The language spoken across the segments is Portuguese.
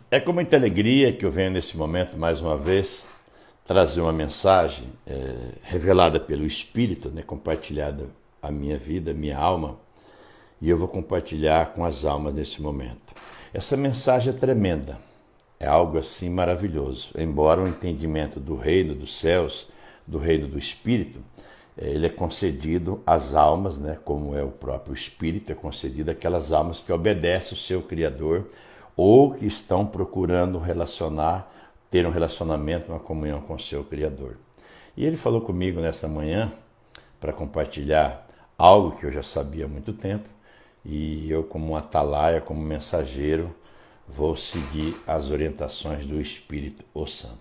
É com muita alegria que eu venho nesse momento, mais uma vez, trazer uma mensagem revelada pelo Espírito, compartilhada a minha vida, a minha alma, e eu vou compartilhar com as almas nesse momento. Essa mensagem é tremenda, é algo assim maravilhoso, embora o entendimento do reino dos céus, do reino do Espírito, ele é concedido às almas, como é o próprio Espírito, é concedido àquelas almas que obedecem o seu Criador, ou que estão procurando ter um relacionamento, uma comunhão com o seu Criador. E ele falou comigo nesta manhã para compartilhar algo que eu já sabia há muito tempo, e eu, como um atalaia, como mensageiro, vou seguir as orientações do Espírito o Santo.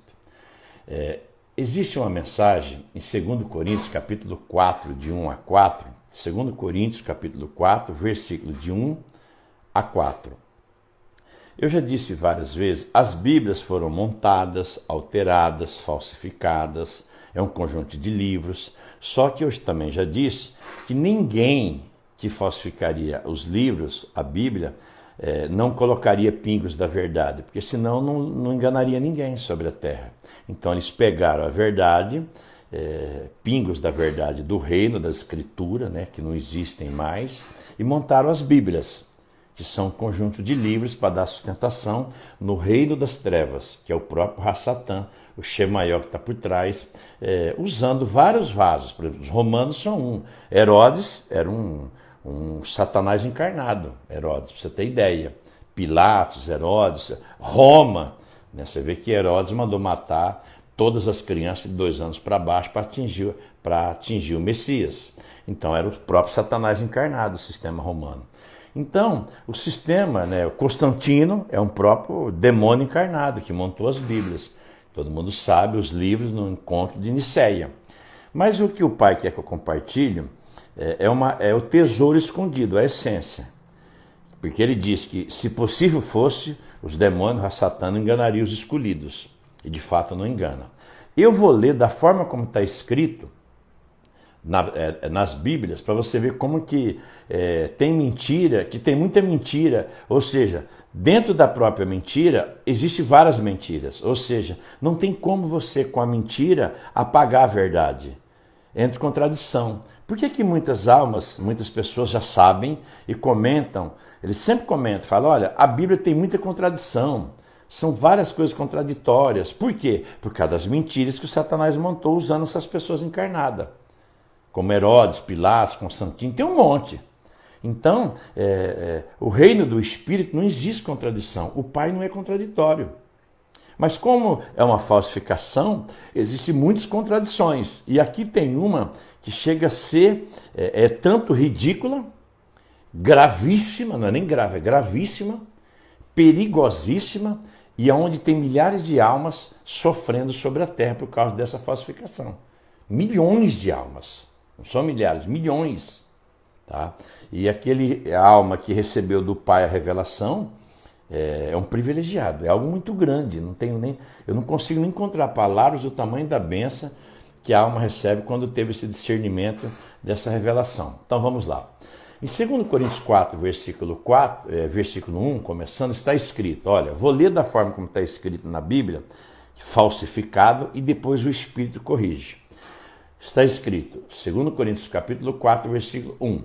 Existe uma mensagem em 2 Coríntios, capítulo 4, de 1 a 4, 2 Coríntios, capítulo 4, versículo de 1 a 4. Eu já disse várias vezes, as Bíblias foram montadas, alteradas, falsificadas, é um conjunto de livros, só que eu também já disse que ninguém que falsificaria os livros, a Bíblia, não colocaria pingos da verdade, porque senão não enganaria ninguém sobre a terra. Então eles pegaram a verdade, pingos da verdade do reino, da escritura, que não existem mais, e montaram as Bíblias, que são um conjunto de livros para dar sustentação no reino das trevas, que é o próprio Satã, o Shemaió que está por trás, usando vários vasos. Por exemplo, os romanos são um. Herodes era um Satanás encarnado, Herodes, para você ter ideia. Pilatos, Herodes, Roma, você vê que Herodes mandou matar todas as crianças de 2 anos para baixo para atingir o Messias. Então era o próprio Satanás encarnado, o sistema romano. Então, o sistema, o Constantino é um próprio demônio encarnado que montou as Bíblias. Todo mundo sabe os livros no encontro de Nicéia. Mas o que o Pai quer que eu compartilhe é o tesouro escondido, a essência. Porque ele diz que, se possível fosse, os demônios, a Satã, enganariam os escolhidos. E de fato não engana. Eu vou ler da forma como está escrito nas Bíblias, para você ver como que tem mentira, que tem muita mentira, ou seja, dentro da própria mentira, existem várias mentiras, ou seja, não tem como você, com a mentira, apagar a verdade. Entra em contradição. Por que muitas almas, muitas pessoas já sabem e comentam, eles sempre comentam, falam, olha, a Bíblia tem muita contradição, são várias coisas contraditórias. Por quê? Por causa das mentiras que o Satanás montou usando essas pessoas encarnadas. Como Herodes, Pilatos, Constantino, tem um monte. Então, o reino do Espírito não existe contradição. O Pai não é contraditório. Mas como é uma falsificação, existem muitas contradições. E aqui tem uma que chega a ser tanto ridícula, gravíssima, não é nem grave, é gravíssima, perigosíssima, e onde tem milhares de almas sofrendo sobre a terra por causa dessa falsificação. Milhões de almas. Não são milhares, milhões. Tá? E a alma que recebeu do Pai a revelação é um privilegiado, é algo muito grande. Eu não consigo nem encontrar palavras do tamanho da bênção que a alma recebe quando teve esse discernimento dessa revelação. Então vamos lá. Em 2 Coríntios 4, versículo 1, começando, está escrito, olha, vou ler da forma como está escrito na Bíblia, falsificado, e depois o Espírito corrige. Está escrito, 2 Coríntios capítulo 4, versículo 1.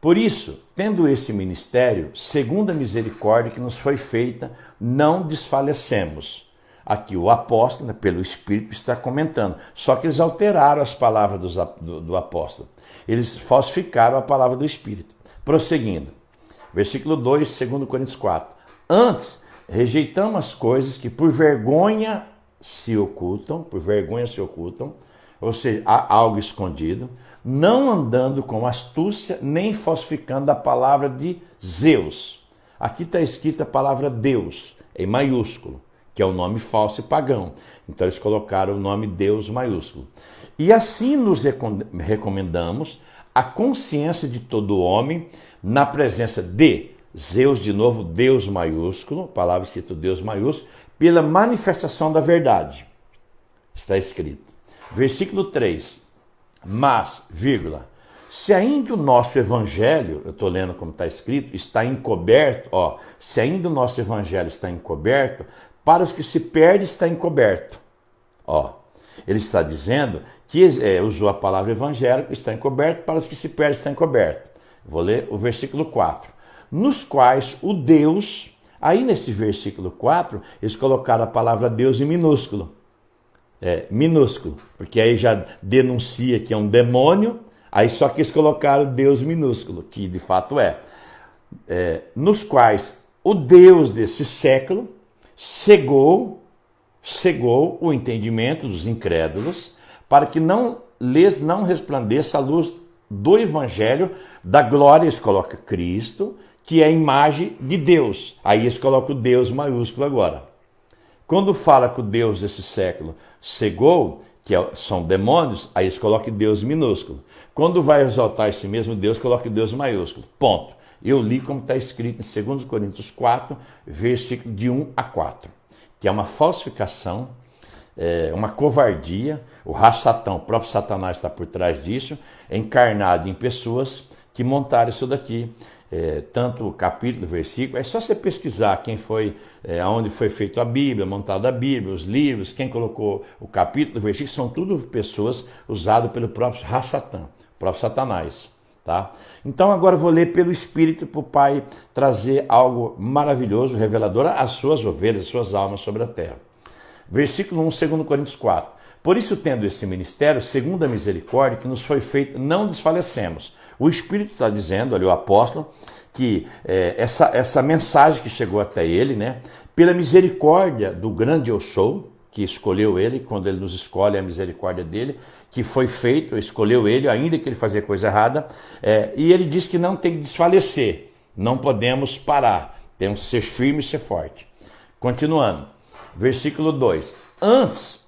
Por isso, tendo esse ministério, segundo a misericórdia que nos foi feita, não desfalecemos. Aqui o apóstolo, pelo Espírito, está comentando. Só que eles alteraram as palavras do apóstolo. Eles falsificaram a palavra do Espírito. Prosseguindo, versículo 2, 2 Coríntios 4. Antes, rejeitamos as coisas que por vergonha se ocultam, ou seja, há algo escondido, não andando com astúcia, nem falsificando a palavra de Zeus. Aqui está escrita a palavra Deus, em maiúsculo, que é o nome falso e pagão. Então eles colocaram o nome Deus maiúsculo. E assim nos recomendamos a consciência de todo homem na presença de Zeus, de novo, Deus maiúsculo, palavra escrita Deus maiúsculo, pela manifestação da verdade. Está escrito. Versículo 3. Mas, se ainda o nosso evangelho, eu estou lendo como está escrito, está encoberto, se ainda o nosso evangelho está encoberto, para os que se perdem está encoberto. Ele está dizendo que usou a palavra evangélico, está encoberto, para os que se perdem está encoberto. Vou ler o versículo 4. Nos quais o Deus, aí nesse versículo 4, eles colocaram a palavra Deus em minúsculo. Minúsculo, porque aí já denuncia que é um demônio, aí só que eles colocaram Deus minúsculo, que de fato nos quais o Deus desse século cegou o entendimento dos incrédulos, para que lhes não resplandeça a luz do Evangelho da glória. Eles colocam Cristo, que é a imagem de Deus. Aí eles colocam o Deus maiúsculo agora. Quando fala que o Deus desse século cegou, que são demônios, aí eles colocam Deus minúsculo. Quando vai exaltar esse mesmo Deus, coloca Deus maiúsculo. Ponto. Eu li como está escrito em 2 Coríntios 4, versículo de 1 a 4. Que é uma falsificação, uma covardia. O Satã, o próprio Satanás está por trás disso, encarnado em pessoas que montaram isso daqui. Tanto o capítulo, versículo, é só você pesquisar quem foi, aonde foi feita a Bíblia, montada a Bíblia, os livros, quem colocou o capítulo, versículo, são tudo pessoas usadas pelo próprio Satã, o próprio Satanás. Tá? Então agora eu vou ler pelo Espírito para o Pai trazer algo maravilhoso, revelador às suas ovelhas, às suas almas sobre a terra. Versículo 1, 2 Coríntios 4. Por isso, tendo esse ministério, segundo a misericórdia que nos foi feita, não desfalecemos. O Espírito está dizendo, ali o apóstolo, que essa mensagem que chegou até ele, né, pela misericórdia do grande eu sou, que escolheu ele, quando ele nos escolhe, a misericórdia dele, que foi feito, escolheu ele, ainda que ele fazia coisa errada, e ele diz que não tem que desfalecer, não podemos parar, temos que ser firme e ser forte. Continuando, versículo 2. Antes,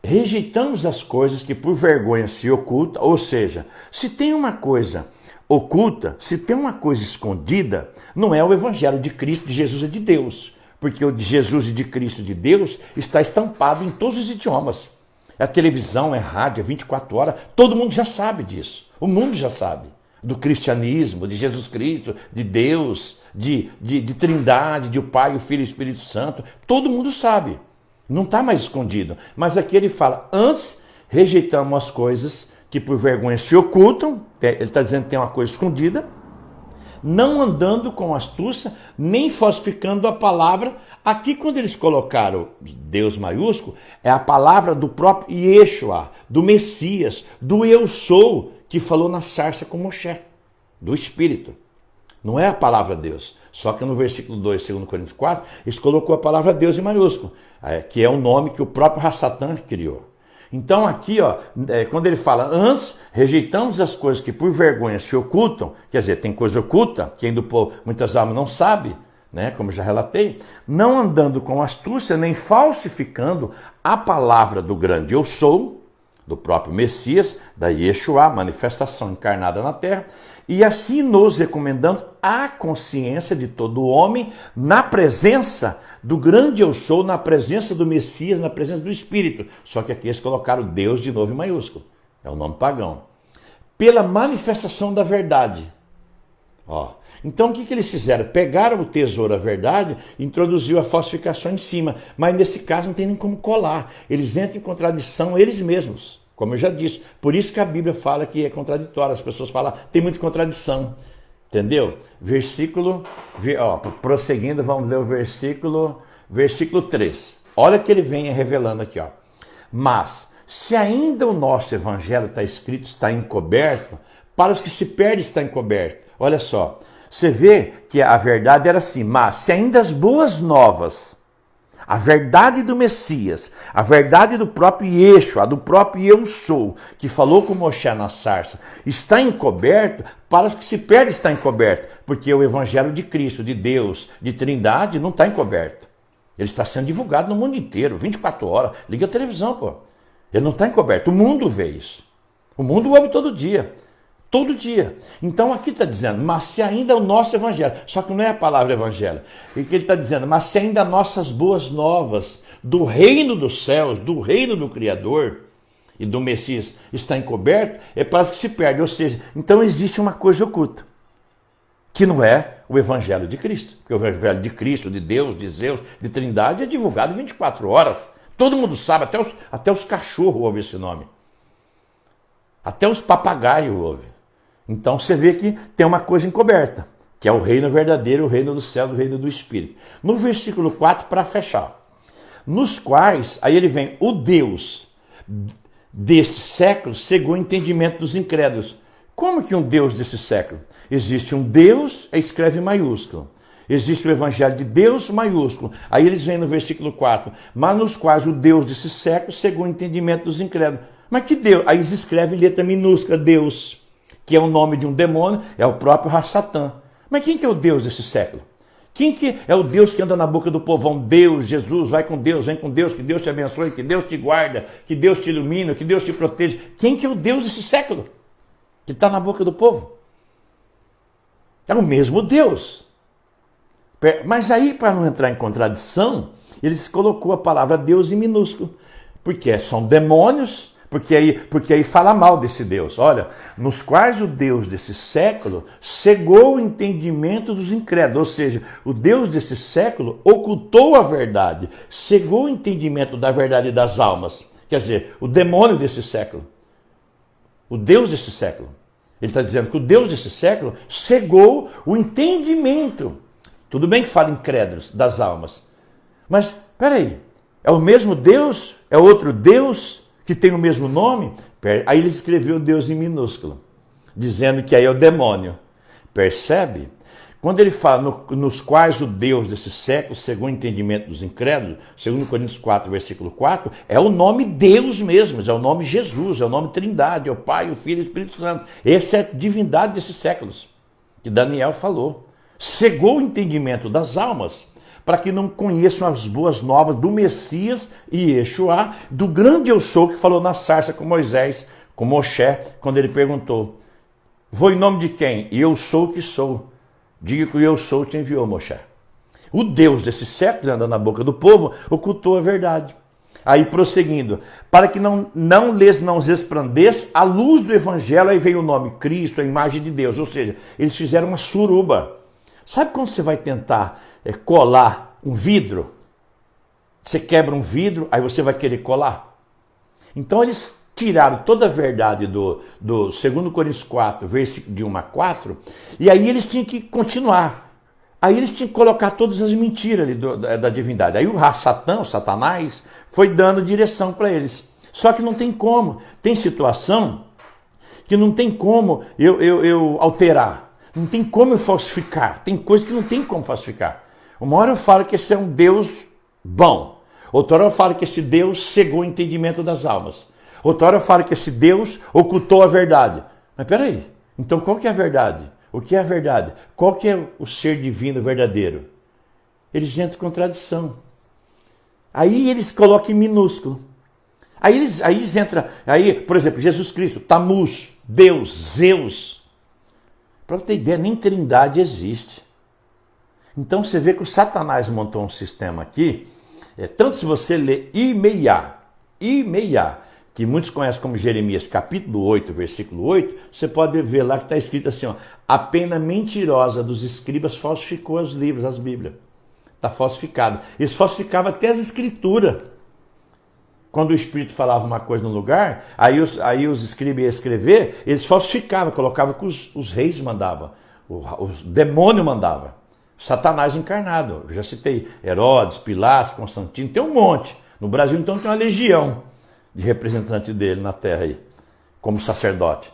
rejeitamos as coisas que por vergonha se oculta, ou seja, se tem uma coisa oculta, se tem uma coisa escondida, não é o evangelho de Cristo, de Jesus, é de Deus. Porque o de Jesus e de Cristo de Deus está estampado em todos os idiomas. É televisão, é rádio, é 24 horas, todo mundo já sabe disso. O mundo já sabe. Do cristianismo, de Jesus Cristo, de Deus, de Trindade, de o Pai, o Filho e o Espírito Santo. Todo mundo sabe. Não está mais escondido. Mas aqui ele fala, antes rejeitamos as coisas que por vergonha se ocultam. Ele está dizendo que tem uma coisa escondida. Não andando com astúcia, nem falsificando a palavra. Aqui, quando eles colocaram Deus maiúsculo, é a palavra do próprio Yeshua, do Messias, do eu sou, que falou na sarça com Moshe, do Espírito. Não é a palavra Deus. Só que no versículo 2, 2 Coríntios 4, eles colocou a palavra Deus em maiúsculo, que é o nome que o próprio Satã criou. Então aqui, quando ele fala, antes rejeitamos as coisas que por vergonha se ocultam, quer dizer, tem coisa oculta, que ainda o povo, muitas almas não sabe, né, como eu já relatei, não andando com astúcia, nem falsificando a palavra do grande eu sou, do próprio Messias, da Yeshua, manifestação encarnada na terra, e assim nos recomendando a consciência de todo homem na presença do grande eu sou, na presença do Messias, na presença do Espírito. Só que aqui eles colocaram Deus de novo em maiúsculo. É o nome pagão. Pela manifestação da verdade. Então o que eles fizeram? Pegaram o tesouro, a verdade, e introduziu a falsificação em cima. Mas nesse caso não tem nem como colar. Eles entram em contradição eles mesmos. Como eu já disse. Por isso que a Bíblia fala que é contraditório. As pessoas falam, tem muita contradição. Entendeu? Versículo, prosseguindo, vamos ler o versículo 3. Olha que ele vem revelando aqui. Mas, se ainda o nosso evangelho está escrito, está encoberto, para os que se perdem está encoberto. Olha só, você vê que a verdade era assim, mas se ainda as boas novas, a verdade do Messias, a verdade do próprio Yeshua, do próprio eu sou, que falou com Moshe na sarça, está encoberto, para os que se perdem está encoberto, porque o evangelho de Cristo, de Deus, de Trindade, não está encoberto. Ele está sendo divulgado no mundo inteiro, 24 horas, liga a televisão, pô. Ele não está encoberto, o mundo vê isso. O mundo ouve todo dia. Todo dia. Então aqui está dizendo, mas se ainda é o nosso evangelho, só que não é a palavra evangelho. E que ele está dizendo, mas se ainda nossas boas novas do reino dos céus, do reino do Criador, e do Messias está encoberto, é para os que se perdem. Ou seja, então existe uma coisa oculta, que não é o Evangelho de Cristo. Porque o Evangelho de Cristo, de Deus, de Zeus, de Trindade, é divulgado 24 horas. Todo mundo sabe, até os cachorros ouvem esse nome. Até os papagaios ouvem. Então você vê que tem uma coisa encoberta, que é o reino verdadeiro, o reino do céu, o reino do Espírito. No versículo 4, para fechar. Nos quais, aí ele vem, o Deus deste século cegou o entendimento dos incrédulos. Como que um Deus desse século? Existe um Deus, escreve maiúsculo. Existe o Evangelho de Deus, maiúsculo. Aí eles vêm no versículo 4. Mas nos quais o Deus desse século cegou o entendimento dos incrédulos. Mas que Deus? Aí eles escrevem em letra minúscula, Deus, que é o nome de um demônio, é o próprio Satã. Mas quem que é o Deus desse século? Quem que é o Deus que anda na boca do povão? Deus, Jesus, vai com Deus, vem com Deus, que Deus te abençoe, que Deus te guarda, que Deus te ilumina, que Deus te proteja. Quem que é o Deus desse século? Que está na boca do povo? É o mesmo Deus. Mas aí, para não entrar em contradição, eles colocou a palavra Deus em minúsculo. Porque são demônios, porque aí fala mal desse Deus. Olha, nos quais o Deus desse século cegou o entendimento dos incrédulos. Ou seja, o Deus desse século ocultou a verdade, cegou o entendimento da verdade das almas. Quer dizer, o demônio desse século, o Deus desse século. Ele está dizendo que o Deus desse século cegou o entendimento. Tudo bem que fala incrédulos das almas. Mas, espera aí, é o mesmo Deus? É outro Deus que tem o mesmo nome? Aí ele escreveu Deus em minúsculo, dizendo que aí é o demônio. Percebe? Quando ele fala nos quais o Deus desse século, segundo o entendimento dos incrédulos, 2 Coríntios 4, versículo 4, é o nome Deus mesmo, é o nome Jesus, é o nome Trindade, é o Pai, o Filho e o Espírito Santo. Essa é a divindade desses séculos, que Daniel falou. Cegou o entendimento das almas, para que não conheçam as boas novas do Messias e Yeshua, do grande eu sou que falou na sarça com Moisés, com Moshe, quando ele perguntou, vou em nome de quem? E eu sou o que sou. Diga que o eu sou te enviou, Moshe. O Deus desse século, andando na boca do povo, ocultou a verdade. Aí prosseguindo, para que não lhes resplandeça a luz do Evangelho, aí veio o nome Cristo, a imagem de Deus. Ou seja, eles fizeram uma suruba. Sabe quando você vai tentar colar um vidro? Você quebra um vidro, aí você vai querer colar. Então eles tiraram toda a verdade do 2 Coríntios 4, versículo de 1 a 4, e aí eles tinham que continuar. Aí eles tinham que colocar todas as mentiras ali da divindade. Aí o Satã, o Satanás, foi dando direção para eles. Só que não tem como. Tem situação que não tem como eu alterar. Não tem como eu falsificar. Tem coisa que não tem como falsificar. Uma hora eu falo que esse é um Deus bom. Outra hora eu falo que esse Deus cegou o entendimento das almas. Outra hora eu falo que esse Deus ocultou a verdade. Mas peraí, então qual que é a verdade? O que é a verdade? Qual que é o ser divino verdadeiro? Eles entram em contradição. Aí eles colocam em minúsculo. Aí eles entram, por exemplo, Jesus Cristo, Tamuz, Deus, Zeus. Para ter ideia, nem Trindade existe. Então você vê que o Satanás montou um sistema aqui, tanto se você ler Imeiá, que muitos conhecem como Jeremias, capítulo 8, versículo 8, você pode ver lá que está escrito assim, ó, a pena mentirosa dos escribas falsificou os livros, as Bíblias. Está falsificado. Eles falsificavam até as escrituras. Quando o Espírito falava uma coisa no lugar, aí os escribas iam escrever, eles falsificavam, colocavam que os reis mandavam, os demônios mandavam. Satanás encarnado. Eu já citei Herodes, Pilatos, Constantino, tem um monte. No Brasil, então, tem uma legião de representante dele na terra aí, como sacerdote.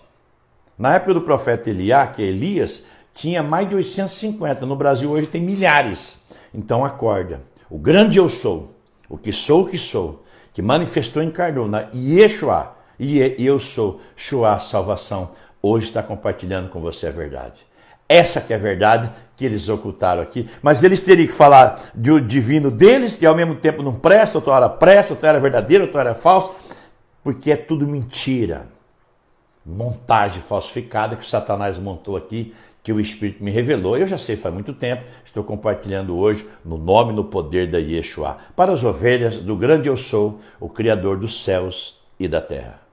Na época do profeta Eliá, que é Elias, tinha mais de 850. No Brasil hoje tem milhares. Então acorda. O grande eu sou, o que sou, que manifestou e encarnou na Yeshua, e eu sou, Shua, salvação, hoje está compartilhando com você a verdade. Essa que é a verdade que eles ocultaram aqui. Mas eles teriam que falar do divino deles, e ao mesmo tempo não presta, outra hora presta, outra hora é verdadeiro, outra hora é falso, porque é tudo mentira. Montagem falsificada que o Satanás montou aqui, que o Espírito me revelou. Eu já sei faz muito tempo, estou compartilhando hoje no nome e no poder da Yeshua, para as ovelhas do grande eu sou, o Criador dos céus e da terra.